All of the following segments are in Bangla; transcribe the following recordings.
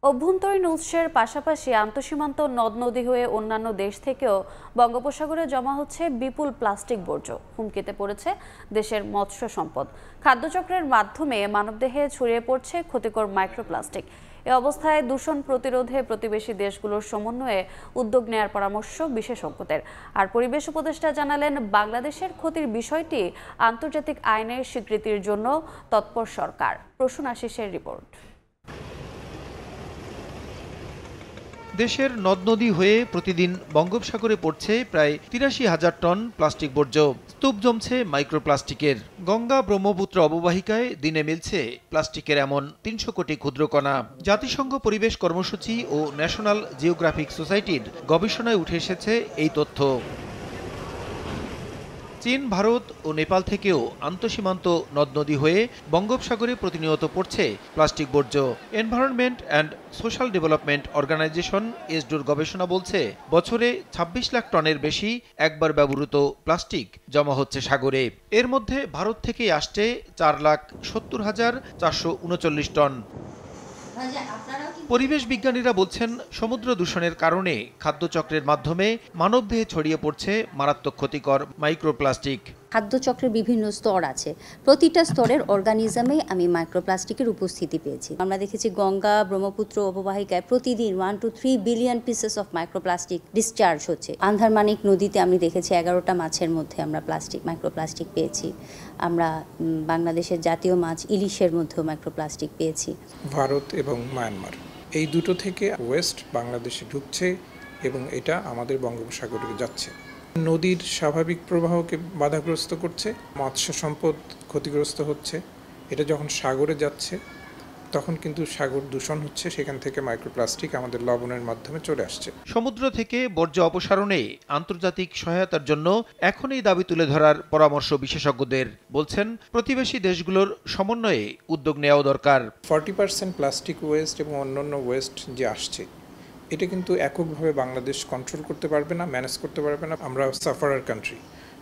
অভ্যন্তরীণ উৎসের পাশাপাশি আন্তঃসীমান্ত নদ নদী হয়ে অন্যান্য দেশ থেকেও বঙ্গোপসাগরে জমা হচ্ছে বিপুল প্লাস্টিক বর্জ্য। হুমকিতে পড়েছে দেশের মৎস্য সম্পদ। খাদ্যচক্রের মাধ্যমে মানবদেহে ছড়িয়ে পড়ছে ক্ষতিকর মাইক্রোপ্লাস্টিক। এ অবস্থায় দূষণ প্রতিরোধে প্রতিবেশী দেশগুলোর সমন্বয়ে উদ্যোগ নেওয়ার পরামর্শ বিশেষজ্ঞদের। আর পরিবেশ উপদেষ্টা জানালেন, বাংলাদেশের ক্ষতির বিষয়টি আন্তর্জাতিক আইনের স্বীকৃতির জন্য তৎপর সরকার। প্রসূন আশিসের রিপোর্ট। দেশের নদ নদী হয়ে প্রতিদিন বঙ্গোপসাগরে পড়ছে প্রায় ৮৩,০০০ টন প্লাস্টিক বর্জ্য। স্তূপ জমছে মাইক্রোপ্লাস্টিকের। গঙ্গা ব্রহ্মপুত্র অববাহিকায় দিনে মিলছে প্লাস্টিকের এমন ৩০০ কোটি ক্ষুদ্রকণা। জাতিসংঘ পরিবেশ কর্মসূচি ও ন্যাশনাল জিওগ্রাফিক সোসাইটির গবেষণায় উঠে এসেছে এই তথ্য। চীন, ভারত ও নেপাল থেকেও আন্তঃসীমান্ত নদ নদী হয়ে বঙ্গোপসাগরে প্রতিনিয়ত পড়ছে প্লাস্টিক বর্জ্য। Environment and social development organization ESDO গবেষণা বলছে, বছরে ২৬ লাখ টনের বেশি একবার ব্যবহৃত প্লাস্টিক জমা হচ্ছে সাগরে। এর মধ্যে ভারত থেকেই আসছে ৪,৭০,৪৩৯ টন। পরিবেশ বিজ্ঞানীরা বলছেন, সমুদ্র দূষণের কারণে খাদ্যচক্রের মাধ্যমে মানবদেহে ছড়িয়ে পড়ছে মারাত্মক ক্ষতিকর মাইক্রোপ্লাস্টিক। খাদ্যচক্রের বিভিন্ন স্তর আছে, প্রতিটা স্তরের অর্গানিজমে আমি মাইক্রোপ্লাস্টিকের উপস্থিতি পেয়েছি। আমরা দেখেছি গঙ্গা ব্রহ্মপুত্র অববাহিকায় প্রতিদিন 1 to 3 billion pieces of microplastic discharge হচ্ছে। আন্ধারমানিক নদীতে আমি দেখেছি 11টা মাছের মধ্যে আমরা মাইক্রোপ্লাস্টিক পেয়েছি। আমরা বাংলাদেশের জাতীয় মাছ ইলিশের মধ্যেও মাইক্রোপ্লাস্টিক পেয়েছি। ভারত এবং মায়ানমার এই দুটো থেকে ওয়েস্ট বাংলাদেশে ঢুকছে এবং এটা আমাদের বঙ্গোপসাগরে যাচ্ছে। নদীর স্বাভাবিক প্রবাহকে বাধাগ্রস্ত করছে, মৎস্য সম্পদ ক্ষতিগ্রস্ত হচ্ছে। এটা যখন সাগরে যাচ্ছে তখন কিন্তু সাগর দূষণ হচ্ছে, সেখান থেকে মাইক্রোপ্লাস্টিক আমাদের লবণের মাধ্যমে চলে আসছে। সমুদ্র থেকে বর্জ্য অপসারণে আন্তর্জাতিক সহায়তার জন্য এখনই দাবি তুলে ধরার পরামর্শ বিশেষজ্ঞদের। বলছেন, প্রতিবেশী দেশগুলোর সমন্বয়ে উদ্যোগ নেওয়া দরকার। 40% প্লাস্টিক ওয়েস্ট এবং অন্যান্য ওয়েস্ট যে আসছে, এটা কিন্তু এককভাবে বাংলাদেশ কন্ট্রোল করতে পারবে না, ম্যানেজ করতে পারবে না। আমরা সাফারার কান্ট্রি,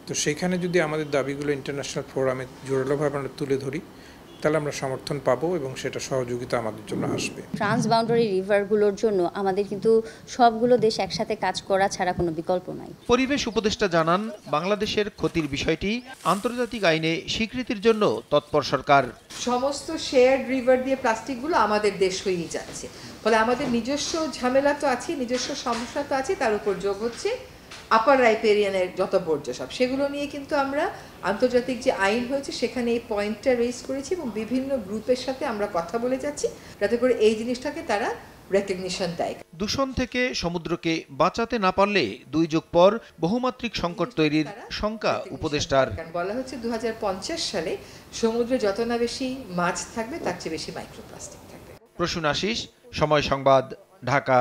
তো সেখানে যদি আমাদের দাবিগুলো ইন্টারন্যাশনাল ফোরামে জোরালোভাবে আমরা তুলে ধরি, তাহলে আমরা সমর্থন পাবো এবং সেটা সহযোগিতা আমাদের জন্য আসবে। ট্রান্সবাউন্ডারি রিভারগুলোর জন্য আমাদের কিন্তু সবগুলো দেশ একসাথে কাজ করা ছাড়া কোনো বিকল্প নাই। পরিবেশ উপদেষ্টা জানান, বাংলাদেশের ক্ষতির বিষয়টি আন্তর্জাতিক আইনে স্বীকৃতির জন্য তৎপর সরকার। সমস্ত শেয়ার্ড রিভার দিয়ে প্লাস্টিকগুলো আমাদের দেশ হয়েই যাচ্ছে, ফলে আমাদের নিজস্ব ঝামেলা তো আছে, নিজস্ব সমস্যা তো আছে, তার উপর যোগ হচ্ছে আপার রাইপেরিয়ানের যত বর্জ্য সব, সেগুলো নিয়ে কিন্তু আমরা আন্তর্জাতিক যে আইন হয়েছে সেখানে এই পয়েন্টটা রেজ করেছি এবং বিভিন্ন গ্রুপের সাথে আমরা কথা বলে যাচ্ছি যাতে করে এই জিনিসটাকে তারা রেকগনিশন দেয়। দূষণ থেকে সমুদ্রকে বাঁচাতে না পারলে 2 যুগ পর বহুমাত্রিক সংকট তৈরির শঙ্কা উপদেষ্টার। বলা হচ্ছে 2050 সালে সমুদ্রে যত না বেশি মাছ থাকবে তার চেয়ে বেশি মাইক্রোপ্লাস্টিক থাকবে। প্রসূন আশিস, সময় সংবাদ, ঢাকা।